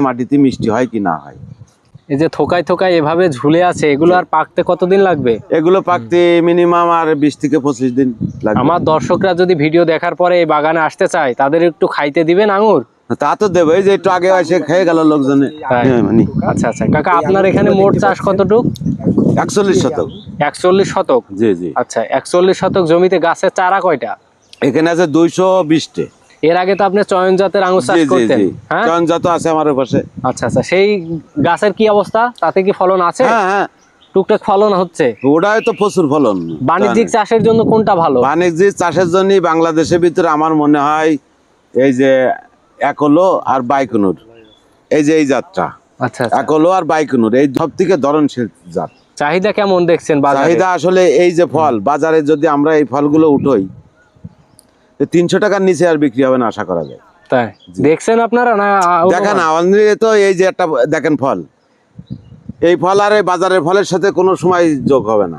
মাটিতে মিষ্টি হয় কি না হয়। এই যে থোকায় থোকায় এভাবে ঝুলে আছে, এগুলো আর পাকতে কতদিন লাগবে? এগুলো পাকতে মিনিমাম আর 20 থেকে 25 দিন লাগবে। আমার দর্শকরা যদি ভিডিও দেখার পরে এই বাগানে আসতে চায়, তাদের একটু খাইতে দিবেন আঙুর? তা তো দেবো, এই যে একটু আগে এসে খেয়ে গেল লোকজনে। তাই? আচ্ছা আচ্ছা কাকা, আপনার এখানে মোট চাষ কতটুক? 41 শতক। 41 শতক? জি জি। আচ্ছা, 41 শতক জমিতে গাছের চারা কয়টা? এখানে আছে 220টে। এর আগে তো আপনি চয়ন জাতের আঙুর চাষ করতেন, হ্যাঁ? চয়ন জাত আছে আমার পাশে। আচ্ছা আচ্ছা, সেই গাছের কি অবস্থা? তাতে কি ফলন আছে? হ্যাঁ হ্যাঁ, টুকটাক ফলন হচ্ছে? ওটাই তো প্রচুর ফলন। বাণিজ্যিক চাষের জন্য কোনটা ভালো? বাণিজ্যিক চাষের জন্য বাংলাদেশের ভিতরে আমার মনে হয় এই যে একলো আর বাইকুনুর, এই যে এই জাতটা, আচ্ছা, একলো আর বাইকুনুর, এই সব থেকে ধরনশীল জাত। চাহিদা কেমন দেখছেন বাজারে? চাহিদা আসলে এই যে ফল বাজারে যদি আমরা এই ফলগুলো উঠোই, 300 টাকার নিচে আর বিক্রি হবে না আশা করা যায়। তাই দেখছেন আপনারা? না দেখেন তো এই যে একটা দেখেন ফল, এই ফল আর এই বাজারের ফলের সাথে কোনো সময় যোগ হবে না।